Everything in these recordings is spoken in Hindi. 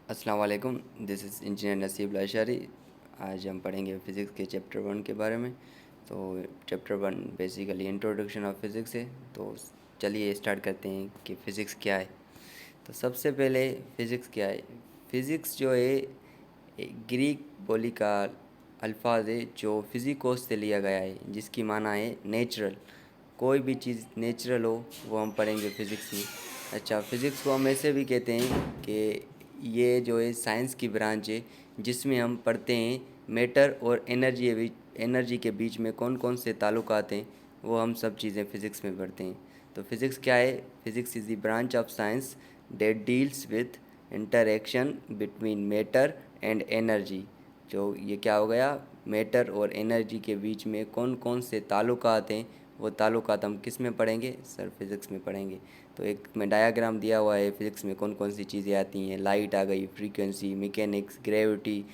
अस्सलाम वालेकुम। दिस इज़ इंजीनियर नसीब लाशारी। आज हम पढ़ेंगे फ़िज़िक्स के चैप्टर 1 के बारे में। तो chapter 1 basically introduction of physics है। तो चलिए स्टार्ट करते हैं कि फ़िज़िक्स क्या है। तो सबसे पहले फ़िज़िक्स क्या है। फ़िज़िक्स जो है एक ग्रीक बोली का अल्फाज है जो फिज़िकोस से लिया गया है, जिसकी माना है नेचुरल। कोई भी चीज़ नेचुरल हो वो हम पढ़ेंगे फ़िज़िक्स में। अच्छा, फ़िज़िक्स को हम ऐसे भी कहते हैं कि ये जो है साइंस की ब्रांच है जिसमें हम पढ़ते हैं मैटर और एनर्जी के बीच में कौन कौन से ताल्लुकात हैं, वो हम सब चीज़ें फ़िज़िक्स में पढ़ते हैं। तो फिज़िक्स क्या है। Physics is the branch of science that deals with interaction between matter and energy. जो ये क्या हो गया, मैटर और एनर्जी के बीच में कौन कौन से ताल्लुकात हैं, वो ताल्लुकात हम किस में पढ़ेंगे सर, फिज़िक्स में पढ़ेंगे। तो एक में डायग्राम दिया हुआ है फिज़िक्स में कौन कौन सी चीज़ें आती हैं। लाइट आ गई, फ्रीक्वेंसी, मैकेनिक्स, ग्रेविटी,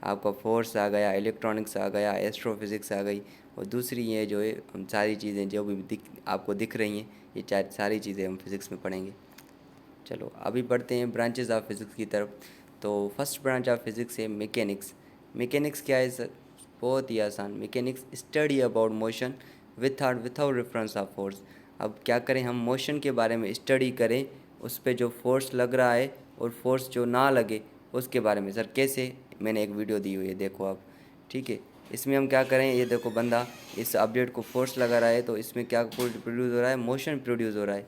आपका फोर्स आ गया, इलेक्ट्रॉनिक्स आ गया, एस्ट्रोफिज़िक्स आ गई। और दूसरी ये जो है हम सारी चीज़ें जो भी आपको दिख रही हैं, ये चार सारी चीज़ें हम फिज़िक्स में पढ़ेंगे। चलो अभी बढ़ते हैं ब्रांचेस ऑफ फिज़िक्स की तरफ। तो फर्स्ट ब्रांच ऑफ फिज़िक्स है मैकेनिक्स। मैकेनिक्स क्या है सर, बहुत ही आसान। Mechanics study about motion without reference of force. अब क्या करें, हम मोशन के बारे में स्टडी करें, उस पर जो फोर्स लग रहा है और फोर्स जो ना लगे उसके बारे में। सर कैसे, मैंने एक वीडियो दी हुई है, देखो आप। ठीक है, इसमें हम क्या करें, ये देखो बंदा इस ऑब्जेक्ट को फोर्स लगा रहा है, तो इसमें क्या प्रोड्यूस हो रहा है, मोशन प्रोड्यूस हो रहा है।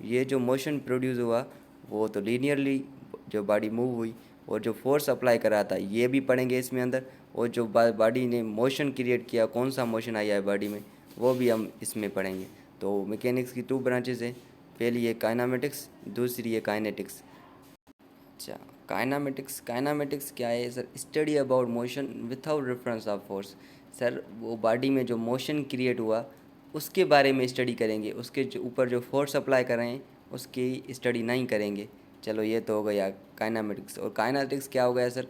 ये जो मोशन प्रोड्यूस हुआ वो तो लीनियरली जो बॉडी मूव हुई, और जो फोर्स अप्लाई करा था ये भी पढ़ेंगे इसमें अंदर। और जो बॉडी ने मोशन क्रिएट किया, कौन सा मोशन आया है बॉडी में, वो भी हम इसमें पढ़ेंगे। तो मैकेनिक्स की 2 ब्रांचेस हैं, पहली है काइनामेटिक्स, दूसरी है काइनेटिक्स। अच्छा, काइनामेटिक्स क्या है sir, study about motion without reference of force. Sir वो बॉडी में जो मोशन क्रिएट हुआ उसके बारे में स्टडी करेंगे, उसके जो ऊपर जो फोर्स अप्लाई कर रहे हैं उसकी स्टडी नहीं करेंगे। चलो ये तो हो गया काइनामेटिक्स। और काइनेटिक्स क्या हो गया सर,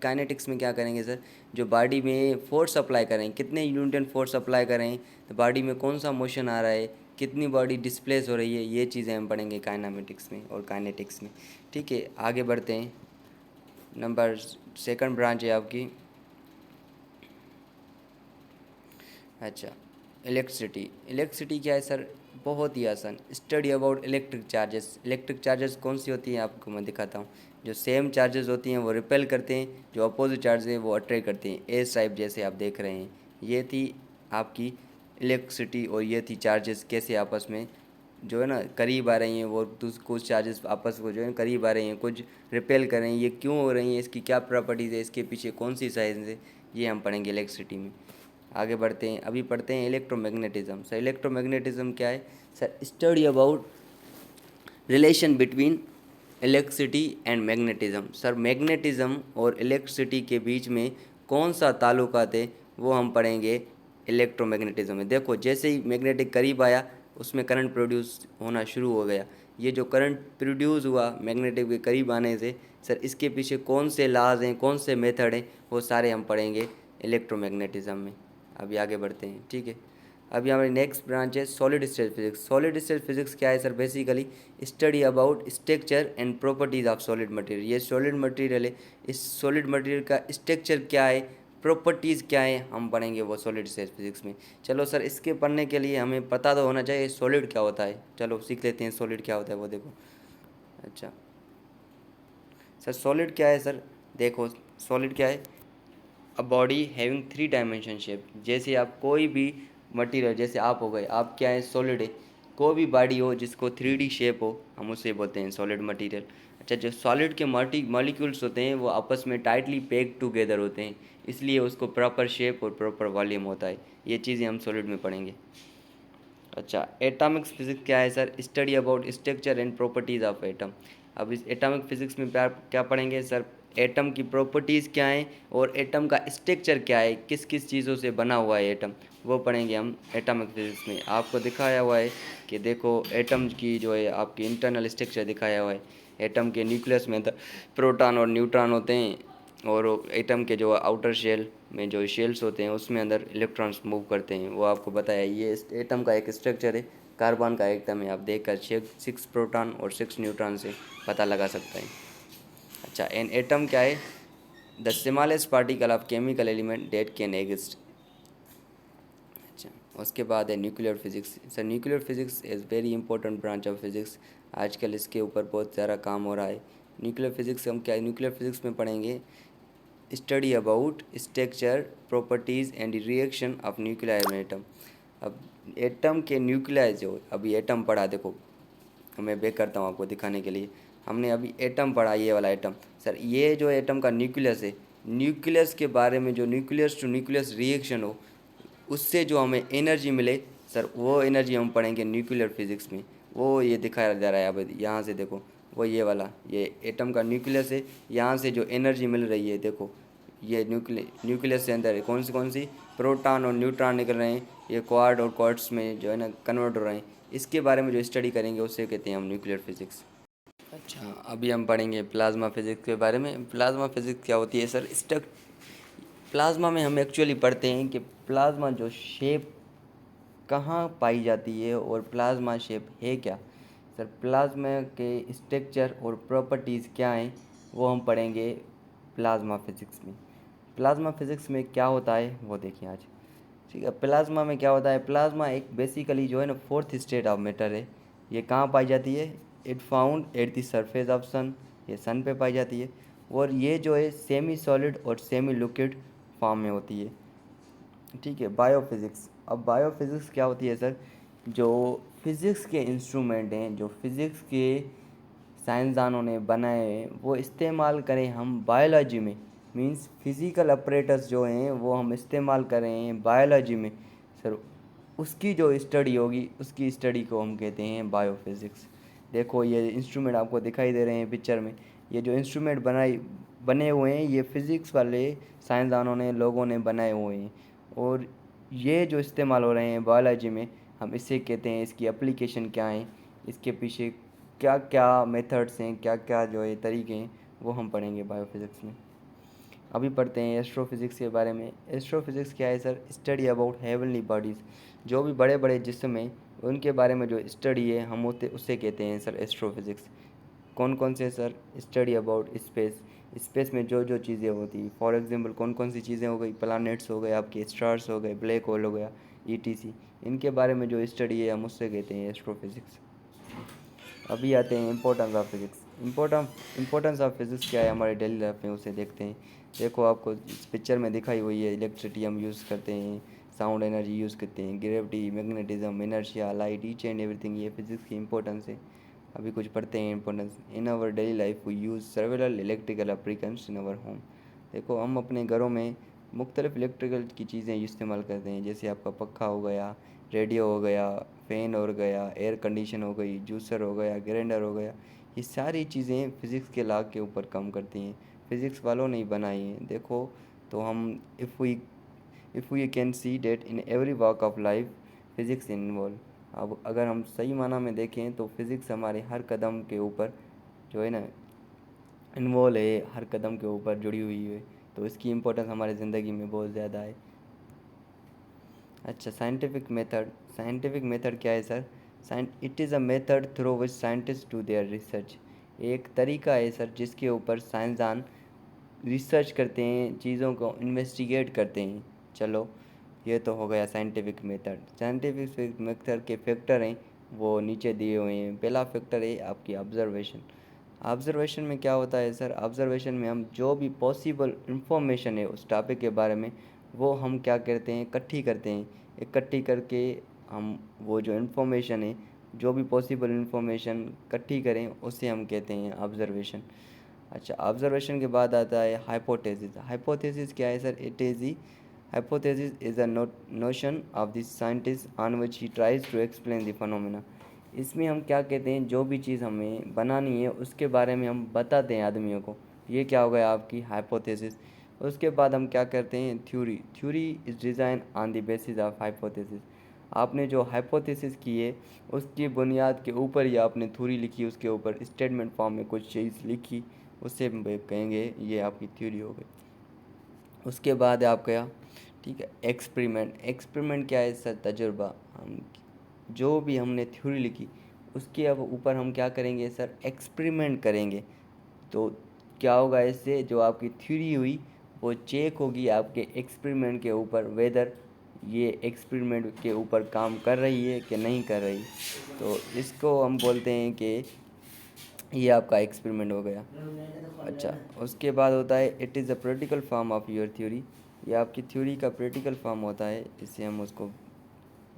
काइनेटिक्स में क्या करेंगे सर, जो बॉडी में फोर्स अप्लाई करें, कितने न्यूटन फोर्स अप्लाई करें, तो बॉडी में कौन सा मोशन आ रहा है, कितनी बॉडी डिस्प्लेस हो रही है, ये चीज़ें हम पढ़ेंगे काइनामेटिक्स में और काइनेटिक्स में। ठीक है, आगे बढ़ते हैं। नंबर सेकंड ब्रांच है आपकी, अच्छा, इलेक्ट्रिसिटी क्या है सर, बहुत ही आसान। Study about electric charges. Electric charges कौन सी होती हैं आपको मैं दिखाता हूँ। जो सेम चार्जेस होती हैं वो रिपेल करते हैं, जो अपोजिट चार्ज है वो अट्रैक्ट करते हैं, एस टाइप जैसे आप देख रहे हैं। ये थी आपकी इलेक्ट्रिसिटी, और ये थी चार्जेस कैसे आपस में जो है ना करीब आ रही हैं, वो कुछ चार्जेस आपस को जो है करीब आ रही हैं, कुछ रिपेल कर रही हैं। ये क्यों हो रही हैं, इसकी क्या प्रॉपर्टीज़ है, इसके पीछे कौन सी साइंस है, ये हम पढ़ेंगे इलेक्ट्रिसिटी में। आगे बढ़ते हैं, अभी पढ़ते हैं इलेक्ट्रोमैग्नेटिज्म। सर इलेक्ट्रोमैग्नेटिज्म क्या है sir, study about relation between electricity and magnetism. Sir magnetism और इलेक्ट्रिसिटी के बीच में कौन सा ताल्लुकात है, वो हम पढ़ेंगे इलेक्ट्रोमैग्नेटिज्म में। देखो जैसे ही मैग्नेटिक करीब आया उसमें करंट प्रोड्यूस होना शुरू हो गया। ये जो करंट प्रोड्यूस हुआ मैग्नेटिक के करीब आने से, सर इसके पीछे कौन से लाज हैं, कौन से मेथड हैं, वो सारे हम पढ़ेंगे इलेक्ट्रोमैग्नेटिज्म में। अभी आगे बढ़ते हैं, ठीक है। अभी हमारी नेक्स्ट ब्रांच है solid state physics. Solid state physics क्या है sir, basically study about structure and properties of solid material. ये सॉलिड मटेरियल है, इस सॉलिड मटेरियल का स्ट्रक्चर क्या है, प्रॉपर्टीज़ क्या है, हम पढ़ेंगे वो सॉलिड स्टेट फिजिक्स में। चलो सर इसके पढ़ने के लिए हमें पता तो होना चाहिए सॉलिड क्या होता है। चलो सीख लेते हैं सॉलिड क्या होता है वो, देखो। अच्छा सर सॉलिड क्या है सर, देखो सॉलिड क्या है, a body having 3 dimension shape. जैसे आप कोई भी मटेरियल, जैसे आप हो गए, आप क्या है सॉलिड है, कोई भी बॉडी हो जिसको 3D शेप हो हम उसे बोलते हैं सॉलिड मटेरियल। अच्छा, जो सॉलिड के मॉलिक्यूल्स होते हैं वो आपस में टाइटली पैक्ड टुगेदर होते हैं, इसलिए उसको प्रॉपर शेप और प्रॉपर वॉल्यूम होता है। ये चीज़ें हम सॉलिड में पढ़ेंगे। अच्छा, एटॉमिक्स फिजिक्स क्या है sir, study about structure and properties of atom. अब इस एटॉमिक फिजिक्स में क्या क्या पढ़ेंगे सर, एटम की प्रॉपर्टीज़ क्या हैं और एटम का स्ट्रक्चर क्या है, किस किस चीज़ों से बना हुआ है एटम, वो पढ़ेंगे हम एटॉमिक फिजिक्स में। आपको दिखाया हुआ है कि देखो एटम की जो है आपकी इंटरनल स्ट्रक्चर दिखाया हुआ है। एटम के न्यूक्लियस में प्रोटॉन और न्यूट्रॉन होते हैं, और एटम के जो आउटर शेल में जो शेल्स होते हैं उसमें अंदर इलेक्ट्रॉन्स मूव करते हैं, वो आपको बताया। ये एटम का एक स्ट्रक्चर है, कार्बन का एटम है, आप देखकर 6 प्रोटॉन और 6 न्यूट्रॉन से पता लगा सकते हैं। अच्छा, एन एटम क्या है? The smallest particle of chemical element that can exist. अच्छा, उसके बाद है nuclear physics. Sir nuclear physics is very important branch of physics. आजकल इसके ऊपर बहुत सारा काम हो रहा है। न्यूक्लियर फिजिक्स हम क्या है, न्यूक्लियर फिजिक्स में पढ़ेंगे study about structure properties and reaction of nuclear atom. अब एटम के न्यूक्लियर जो अभी एटम पढ़ा, देखो मैं बैक करता हूँ आपको दिखाने के लिए। हमने अभी एटम पढ़ा, ये वाला एटम। सर ये जो एटम का न्यूक्लियस है, न्यूक्लियस के बारे में जो न्यूक्लियस टू न्यूक्लियस रिएक्शन हो, उससे जो हमें एनर्जी मिले, सर वो एनर्जी हम पढ़ेंगे न्यूक्लियर फिजिक्स में। वो ये दिखाया जा रहा है अब यहाँ से देखो, वो ये वाला ये एटम का न्यूक्लियस है। यहाँ से जो एनर्जी मिल रही है देखो, ये न्यूक्लियस से अंदर है कौन सी प्रोटॉन और न्यूट्रॉन निकल रहे हैं, ये क्वाड और क्वार्ट्स में जो है ना कन्वर्ट हो रहे हैं। इसके बारे में जो स्टडी करेंगे उससे कहते हैं हम न्यूक्लियर फिजिक्स। अच्छा, अभी हम पढ़ेंगे प्लाज्मा फिजिक्स के बारे में। प्लाज्मा फिजिक्स क्या होती है सर? प्लाज्मा में हम एक्चुअली पढ़ते हैं कि प्लाज्मा जो शेप कहाँ पाई जाती है और प्लाज्मा शेप है क्या। सर प्लाज्मा के स्ट्रक्चर और प्रॉपर्टीज़ क्या हैं वो हम पढ़ेंगे प्लाज्मा फिजिक्स में। प्लाज्मा फिजिक्स में क्या होता है वो देखिए आज। ठीक है, प्लाज्मा में क्या होता है? प्लाज्मा एक बेसिकली जो है ना फोर्थ स्टेट ऑफ मैटर है। ये कहाँ पाई जाती है? It found at the surface of sun. ये सन पे पाई जाती है। और ये जो है सेमी सॉलिड और सेमी लिक्विड फॉर्म में होती है। ठीक है, बायोफिज़िक्स। अब बायोफिज़िक्स क्या होती है सर? जो फिज़िक्स के इंस्ट्रूमेंट हैं, जो फिज़िक्स के साइंसदानों ने बनाए हैं, वो इस्तेमाल करें हम बायोलॉजी में। मींस फिज़िकल अपरेटस जो हैं वो हम इस्तेमाल कर रहे हैं बायोलॉजी में। सर उसकी जो स्टडी होगी, उसकी स्टडी को हम कहते हैं बायोफिज़िक्स। देखो ये इंस्ट्रूमेंट आपको दिखाई दे रहे हैं पिक्चर में। ये जो इंस्ट्रूमेंट बने हुए हैं, ये फिज़िक्स वाले साइंसदानों ने, लोगों ने बनाए हुए हैं। और ये जो इस्तेमाल हो रहे हैं बायोलॉजी में, हम इसे कहते हैं, इसकी एप्लीकेशन क्या है, इसके पीछे क्या क्या मेथड्स हैं, क्या क्या जो है तरीके हैं, वो हम पढ़ेंगे बायोफिज़िक्स में। अभी पढ़ते हैं एस्ट्रोफिज़िक्स के बारे में। एस्ट्रोफिज़िक्स क्या है sir? Study about heavenly bodies. जो भी बड़े बड़े जिस्म हैं उनके बारे में जो स्टडी है हम उससे कहते हैं सर एस्ट्रोफिज़िक्स। कौन कौन से sir? Study about space. Space में जो जो चीज़ें होती, फॉर एग्जांपल कौन कौन सी चीज़ें हो गई, प्लैनेट्स हो गए, आपके स्टार्स हो गए, ब्लैक होल हो गया, ईटीसी। इनके बारे में जो स्टडी है हम उससे कहते हैं एस्ट्रोफिज़िक्स। अभी आते हैं importance of physics. Importance of physics क्या है हमारे डेली लाइफ में, उसे देखते हैं। देखो आपको इस पिक्चर में दिखाई हुई है, इलेक्ट्रिसिटी हम यूज़ करते हैं, साउंड एनर्जी यूज़ करते हैं, gravity, magnetism, inertia, light, each and everything, ये फिज़िक्स की इंपॉर्टेंस है। अभी कुछ पढ़ते हैं importance. In our daily life we use several electrical appliances in our home. देखो हम अपने घरों में मुख्तलिफ इलेक्ट्रिकल की चीज़ें इस्तेमाल करते हैं, जैसे आपका पखा हो गया, रेडियो हो गया, फ़ैन हो गया, एयर कंडीशन हो गई, जूसर हो गया, ग्राइंडर हो गया। ये सारी चीज़ें फ़िज़िक्स के लॉ के ऊपर काम करती हैं, फ़िज़िक्स वालों ने ही बनाई हैं। देखो तो हम if we can see that in every walk of life physics involve. अब अगर हम सही माना में देखें तो फिज़िक्स हमारे हर कदम के ऊपर जो है ना इन्वॉल्व है, हर कदम के ऊपर जुड़ी हुई है। तो इसकी इम्पोर्टेंस हमारी ज़िंदगी में बहुत ज़्यादा है। अच्छा, साइंटिफिक मेथड क्या है sir? It is a method through which scientist do their research. एक तरीका है सर जिसके ऊपर साइंसदान रिसर्च करते हैं, चीज़ों को इन्वेस्टिगेट करते हैं। चलो ये तो हो गया साइंटिफिक मेथड। साइंटिफिक मेथड के फैक्टर हैं वो नीचे दिए हुए हैं। पहला फैक्टर है आपकी ऑब्जर्वेशन। ऑब्जर्वेशन में क्या होता है सर? ऑब्जर्वेशन में हम जो भी पॉसिबल इंफॉर्मेशन है उस टॉपिक के बारे में, वो हम क्या करते हैं, इकट्ठी करते हैं। इकट्ठी करके हम वो जो इन्फॉर्मेशन है, जो भी पॉसिबल इन्फॉर्मेशन इकट्ठी करें, उसे हम कहते हैं ऑब्जर्वेशन। अच्छा, ऑब्जर्वेशन के बाद आता है हाइपोथेसिस। हाइपोथेसिस क्या है sir? It is the hypothesis is a notion of the scientist on which he tries to explain the phenomena. इसमें हम क्या कहते हैं, जो भी चीज़ हमें बनानी है उसके बारे में हम बताते हैं आदमियों को। ये क्या हो गया आपकी हाइपोथेसिस। उसके बाद हम क्या करते हैं, theory is design on the basis of hypothesis. आपने जो हाइपोथेसिस की है उसकी बुनियाद के ऊपर ही आपने थ्योरी लिखी, उसके ऊपर स्टेटमेंट फॉर्म में कुछ चीज़ लिखी, उससे हम कहेंगे ये आपकी थ्योरी हो गई। उसके बाद है आपका, ठीक है, एक्सपेरिमेंट क्या है सर? तजुर्बा। हम जो भी हमने थ्योरी लिखी उसके अब ऊपर हम क्या करेंगे सर? एक्सपेरिमेंट करेंगे। तो क्या होगा इससे, जो आपकी थ्योरी हुई वो चेक होगी आपके एक्सपेरिमेंट के ऊपर, वेदर ये एक्सपेरिमेंट के ऊपर काम कर रही है कि नहीं कर रही। तो इसको हम बोलते हैं कि ये आपका एक्सपेरिमेंट हो गया। अच्छा, उसके बाद होता है it is a practical form of your theory. ये आपकी थ्योरी का प्रैक्टिकल फॉर्म होता है, इससे हम उसको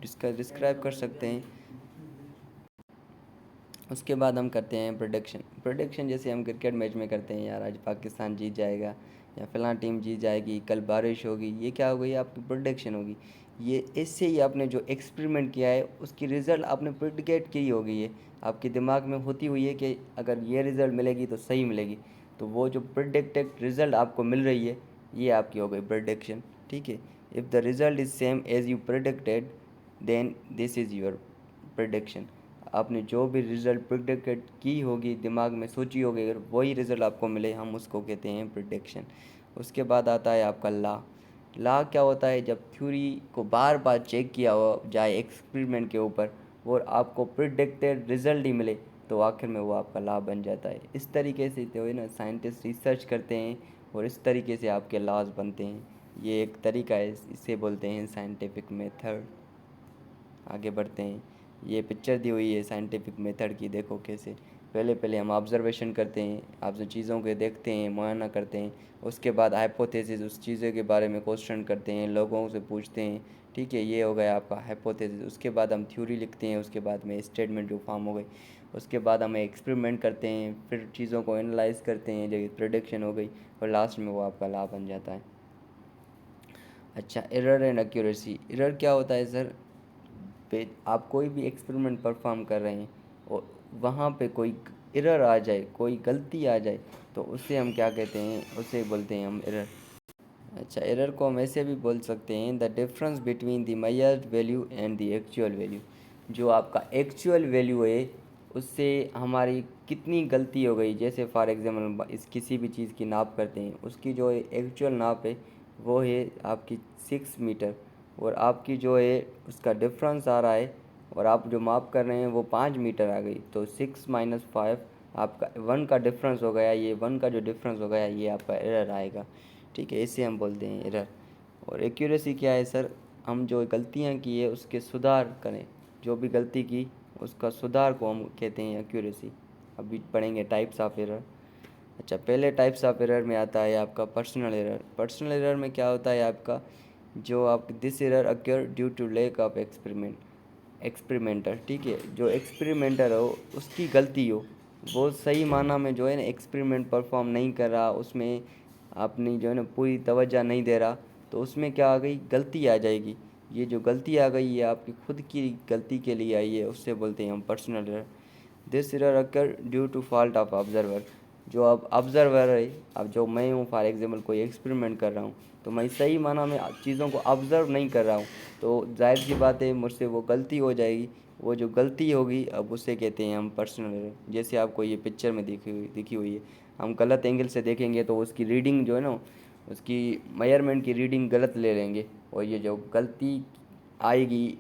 डिस्क्राइब कर सकते हैं। उसके बाद हम करते हैं प्रोडक्शन जैसे हम क्रिकेट मैच में करते हैं, यार आज पाकिस्तान जीत जाएगा या फलां टीम जीत जाएगी, कल बारिश होगी, ये क्या हो गई, आपकी प्रोडक्शन होगी। ये इससे ही आपने जो एक्सपेरिमेंट किया है उसकी रिज़ल्ट आपने प्रिडिकेट की होगी, ये आपके दिमाग में होती हुई है कि अगर ये रिज़ल्ट मिलेगी तो सही मिलेगी। तो वो जो प्रिडिक्टेड रिज़ल्ट आपको मिल रही है ये आपकी हो गई प्रोडक्शन। ठीक है, if the result is same as you predicted then this is your prediction. आपने जो भी रिज़ल्ट प्रिडिक्ट की होगी, दिमाग में सोची होगी, अगर वही रिज़ल्ट आपको मिले हम उसको कहते हैं प्रिडिक्शन। उसके बाद आता है आपका लॉ क्या होता है, जब थ्योरी को बार बार चेक किया हो जाए एक्सपेरिमेंट के ऊपर और आपको प्रिडिक्टेड रिज़ल्ट ही मिले तो आखिर में वो आपका लॉ बन जाता है। इस तरीके से जो है ना साइंटिस्ट रिसर्च करते हैं और इस तरीके से आपके लॉज बनते हैं। ये एक तरीका है, इसे बोलते हैं साइंटिफिक मेथड। आगे बढ़ते हैं, ये पिक्चर दी हुई है साइंटिफिक मेथड की, देखो कैसे पहले हम ऑब्जर्वेशन करते हैं, आप जो चीज़ों को देखते हैं, मुआयना करते हैं, उसके बाद हाइपोथेसिस, उस चीज़ों के बारे में क्वेश्चन करते हैं, लोगों से पूछते हैं। ठीक है, ये हो गया आपका हाइपोथेसिस। उसके बाद हम थ्योरी लिखते हैं, उसके बाद में स्टेटमेंट जो फॉर्म हो गई। उसके बाद हम एक्सपेरिमेंट करते हैं, फिर चीज़ों को एनालाइज करते हैं, जो प्रोडिक्शन हो गई, और लास्ट में वो आपका लॉ बन जाता है। अच्छा, एरर एंड एक्यूरेसी। एरर क्या होता है सर, पे आप कोई भी एक्सपेरिमेंट परफॉर्म कर रहे हैं और वहाँ पे कोई एरर आ जाए, कोई गलती आ जाए, तो उससे हम क्या कहते हैं, उसे बोलते हैं हम एरर। अच्छा, एरर को हम ऐसे भी बोल सकते हैं the difference between the measured value and the actual value. जो आपका एक्चुअल वैल्यू है उससे हमारी कितनी गलती हो गई, जैसे फॉर एग्जाम्पल इस किसी भी चीज़ की नाप करते हैं, उसकी जो एक्चुअल नाप है वो है आपकी 6 मीटर, और आपकी जो है उसका डिफरेंस आ रहा है, और आप जो माप कर रहे हैं वो 5 मीटर आ गई, तो 6 - 5 आपका 1 का डिफरेंस हो गया, ये 1 का जो डिफरेंस हो गया ये आपका एरर आएगा। ठीक है, इसे हम बोलते हैं एरर। और एक्यूरेसी क्या है सर, हम जो गलतियाँ की है उसके सुधार करें, जो भी गलती की उसका सुधार को हम कहते हैं एक्यूरेसी। अभी पढ़ेंगे टाइप्स ऑफ एरर। अच्छा, पहले टाइप्स ऑफ एरर में आता है आपका पर्सनल एरर। पर्सनल एरर में क्या होता है आपका, जो आप this error occur due to lack of experimenter. ठीक है, जो एक्सपेरिमेंटर हो उसकी गलती हो, वो सही माना में जो है ना एक्सपेरिमेंट परफॉर्म नहीं कर रहा, उसमें अपनी जो है ना पूरी तवज्जो नहीं दे रहा, तो उसमें क्या आ गई, गलती आ जाएगी। ये जो गलती आ गई ये आपकी खुद की गलती के लिए आई है, उससे बोलते हैं हम personal error. This error occur due to fault of observer. जो अब ऑब्जर्वर है, अब जो मैं हूँ फॉर एग्जांपल कोई एक्सपेरिमेंट कर रहा हूँ, तो मैं सही माना में चीज़ों को ऑब्ज़र्व नहीं कर रहा हूँ, तो जाहिर सी बात है मुझसे वो गलती हो जाएगी। वो जो गलती होगी अब उससे कहते हैं हम पर्सनल एरर। जैसे आपको ये पिक्चर में दिखी हुई है, हम गलत एंगल से देखेंगे तो उसकी रीडिंग जो है ना, उसकी मेजरमेंट की रीडिंग गलत ले लेंगे, और ये जो गलती आएगी,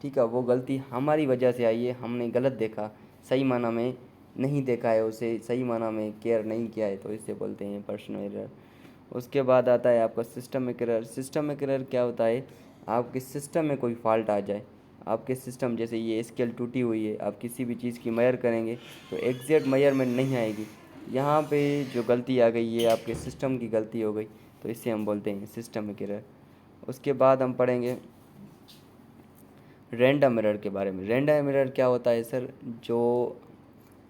ठीक है, वो गलती हमारी वजह से आई है, हमने गलत देखा, सही माना में नहीं देखा है, उसे सही माना में केयर नहीं किया है, तो इसे बोलते हैं पर्सनल एरर। उसके बाद आता है आपका सिस्टमिक एरर। सिस्टमिक एरर क्या होता है, आपके सिस्टम में कोई फॉल्ट आ जाए, आपके सिस्टम जैसे ये स्केल टूटी हुई है, आप किसी भी चीज़ की मेजर करेंगे तो एग्जैक्ट मेजरमेंट नहीं आएगी, यहाँ पे जो गलती आ गई ये आपके सिस्टम की गलती हो गई, तो इसे हम बोलते हैं सिस्टमिक एरर। उसके बाद हम पढ़ेंगे रैंडम एरर के बारे में। रैंडम एरर क्या होता है सर, जो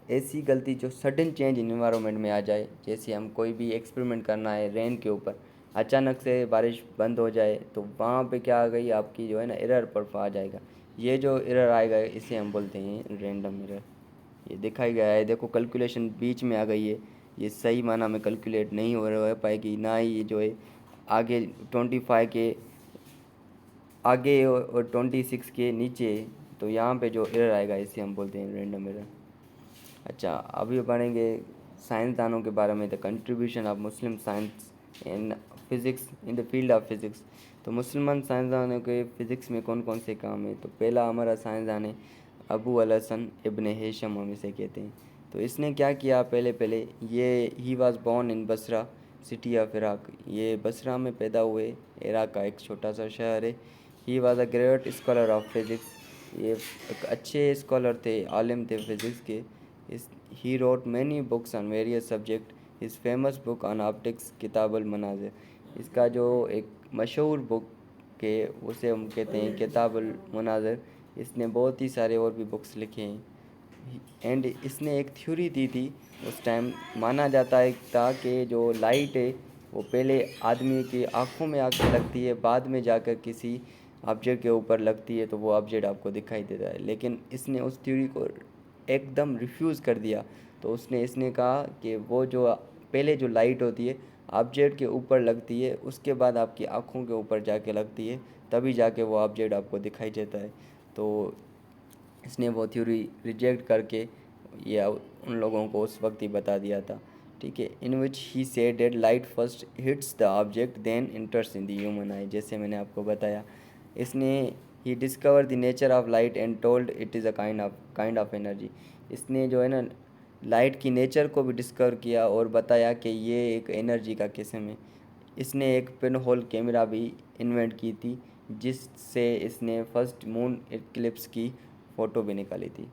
ऐसी गलती जो सडन चेंज इन इन्वायरमेंट में आ जाए, जैसे हम कोई भी एक्सपेरिमेंट करना है रेन के ऊपर, अचानक से बारिश बंद हो जाए तो वहाँ पे क्या आ गई आपकी जो है ना एरर पर आ जाएगा। ये जो एरर आएगा इसे हम बोलते हैं रैंडम एरर। ये दिखाई गया है, देखो कैलकुलेशन बीच में आ गई है, ये सही माना में कैलकुलेट नहीं हो पाएगी, ना ही ये जो है आगे 25 के आगे और 26 के नीचे, तो यहाँ पे जो एरर आएगा इसे हम बोलते हैं रैंडम एरर। अच्छा, अभी पढ़ेंगे साइंसदानों के बारे में, the contribution of Muslim science in physics in the field of physics. तो मुसलमान साइंसदानों के फ़िज़िक्स में कौन कौन से काम है, तो पहला हमारा साइंसदान है अबू अल हसन इब्न हेशम, हम इसे कहते हैं। तो इसने क्या किया, पहले पहले ये ही was born in Basra city of Iraq, ये बसरा में पैदा हुए, इराक का एक छोटा सा शहर है। He was a great scholar of physics, ये एक अच्छे स्कॉलर थे, आलिम थे फिज़िक्स के। इस he wrote many books on various subject, इस फेमस बुक ऑन ऑप्टिक्स किताबुल मनाज़िर, इसका जो एक मशहूर बुक के उसे हम कहते हैं किताबुल मनाज़िर। इसने बहुत ही सारे और भी बुक्स लिखे हैं। एंड इसने एक थ्योरी दी थी उस टाइम, माना जाता है था कि जो लाइट है वो पहले आदमी की आँखों में आकर लगती है, बाद में जाकर किसी ऑब्जेक्ट के ऊपर लगती है, तो वो ऑब्जेक्ट आपको दिखाई देता है। लेकिन इसने उस थ्योरी को एकदम रिफ्यूज़ कर दिया। तो इसने कहा कि वो जो पहले जो लाइट होती है ऑब्जेक्ट के ऊपर लगती है, उसके बाद आपकी आँखों के ऊपर जाके लगती है, तभी जाके वो ऑब्जेक्ट आपको दिखाई देता है। तो इसने वो थ्योरी रिजेक्ट करके ये उन लोगों को उस वक्त ही बता दिया था, ठीक है। In which he said that light first hits the object then enters in the human eye, जैसे मैंने आपको बताया। इसने ही discover the nature of light and told it is a kind of energy, इसने जो है ना लाइट की नेचर को भी डिस्कवर किया और बताया कि ये एक एनर्जी का किस्म है। इसने एक पिन होल कैमरा भी इन्वेंट की थी, जिससे इसने फर्स्ट मून इक्लिप्स की फ़ोटो भी निकाली थी।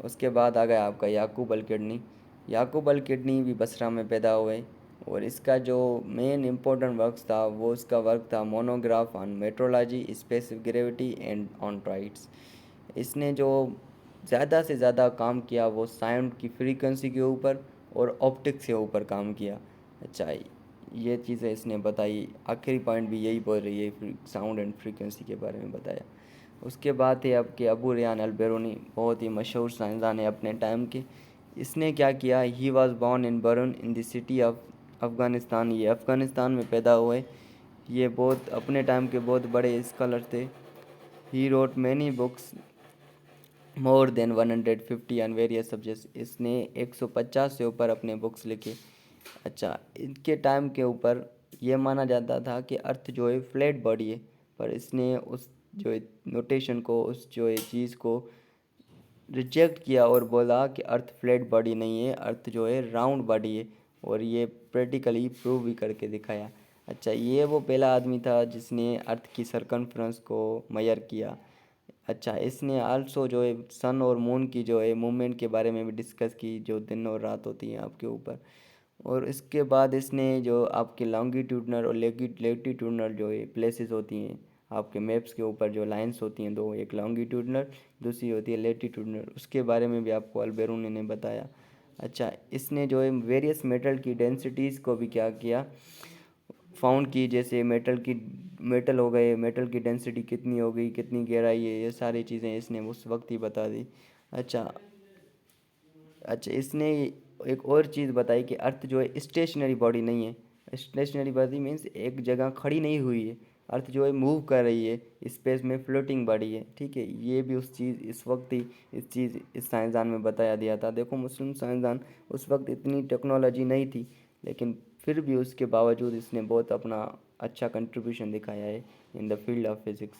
उसके बाद आ गया आपका याकूब अल किडनी। याकूब अल किडनी भी बसरा में पैदा हुए, और इसका जो मेन इम्पोर्टेंट वर्क था वो इसका वर्क था monograph on metrology, specific gravity and on tides. इसने जो ज़्यादा से ज़्यादा काम किया वो साउंड की फ्रीक्वेंसी के ऊपर और ऑप्टिक्स के ऊपर काम किया। अच्छा, ये चीज़ें इसने बताई, आखिरी पॉइंट भी यही बोल रही है, साउंड एंड फ्रीक्वेंसी के बारे में बताया। उसके बाद है आपके अबू रेहान अल बेरूनी, बहुत ही मशहूर साइंसदान है अपने टाइम के। इसने क्या किया, ही वाज बॉर्न इन बरून in the city of Afghanistan, ये अफ़गानिस्तान में पैदा हुए। ये बहुत अपने टाइम के बहुत बड़े स्कॉलर थे। He wrote many books more than 150 on various subjects, इसने 150 से ऊपर अपने बुक्स लिखे। अच्छा, इनके टाइम के ऊपर ये माना जाता था कि अर्थ जो है फ्लैट बॉडी है, पर इसने उस जो है नोटेशन को, उस जो है चीज़ को रिजेक्ट किया और बोला कि अर्थ फ्लैट बॉडी नहीं है, अर्थ जो है राउंड बॉडी है, और ये प्रैक्टिकली प्रूव भी करके दिखाया। अच्छा, ये वो पहला आदमी था जिसने अर्थ की सरकमफ्रेंस को मेजर किया। अच्छा, इसने आल्सो जो है सन और मून की जो है मूवमेंट के बारे में भी डिस्कस की, जो दिन और रात होती है आपके ऊपर। और इसके बाद इसने जो आपके लॉन्गिट्यूडनल और लेटीट्यूडनल जो है प्लेसेस होती हैं आपके मैप्स के ऊपर, जो लाइंस होती हैं दो, एक लॉन्गिट्यूडनल, दूसरी होती है लेटीट्यूडनल, उसके बारे में भी आपको अल्बेरूनी ने बताया। अच्छा, इसने जो है वेरियस मेटल की डेंसिटीज़ को भी क्या किया, फाउंड की, जैसे मेटल हो गए, मेटल की डेंसिटी कितनी हो गई, कितनी गहराई है, ये सारी चीज़ें इसने उस वक्त ही बता दी। अच्छा अच्छा, इसने एक और चीज़ बताई कि अर्थ जो है स्टेशनरी बॉडी नहीं है। स्टेशनरी बॉडी मीन्स एक जगह खड़ी नहीं हुई है, अर्थ जो है मूव कर रही है, स्पेस में फ्लोटिंग बॉडी है, ठीक है। ये भी उस चीज़ इस वक्त ही इस साइंसदान में बताया दिया था। देखो, मुस्लिम साइंसदान उस वक्त इतनी टेक्नोलॉजी नहीं थी, लेकिन फिर भी उसके बावजूद इसने बहुत अपना अच्छा कंट्रीब्यूशन दिखाया है in the field of physics.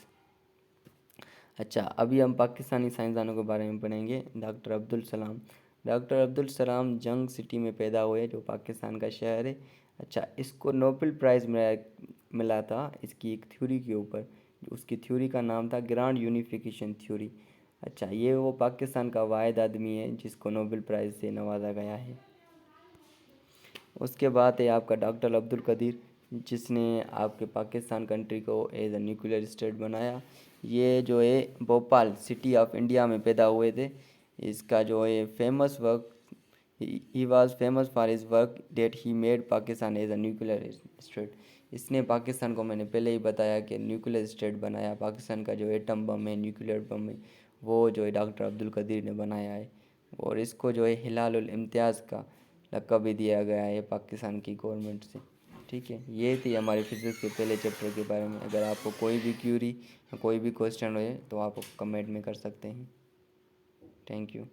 अच्छा, अभी हम पाकिस्तानी साइंसदानों के बारे में पढ़ेंगे। डॉक्टर अब्दुल सलाम। डॉक्टर अब्दुल सलाम जंग सिटी में पैदा हुए, जो पाकिस्तान का शहर है। अच्छा, इसको नोबेल प्राइज़ मिला था इसकी एक थ्योरी के ऊपर, उसकी थ्योरी का नाम था ग्रांड यूनिफिकेशन थ्योरी। अच्छा, ये वो पाकिस्तान का वाहिद आदमी है जिसको नोबेल प्राइज़ से नवाजा गया है। उसके बाद है आपका डॉक्टर अब्दुल कदीर, जिसने आपके पाकिस्तान कंट्री को एज अ न्यूक्लियर स्टेट बनाया। ये जो है भोपाल सिटी ऑफ इंडिया में पैदा हुए थे। इसका जो है famous work, he was famous for his work that he made Pakistan as a nuclear state. इसने पाकिस्तान को, मैंने पहले ही बताया कि न्यूक्लियर स्टेट बनाया। पाकिस्तान का जो एटम बम है, न्यूक्लियर बम है, वो जो है डॉक्टर अब्दुल कदीर ने बनाया है। और इसको जो है हिलालुल इम्तियाज़ का लक़ब भी दिया गया है पाकिस्तान की गवर्नमेंट से, ठीक है। ये थी हमारे फिज़िक्स के पहले चैप्टर के बारे में। अगर आपको कोई भी क्यूरी या कोई भी क्वेश्चन हो तो आप कमेंट में कर सकते हैं। Thank you.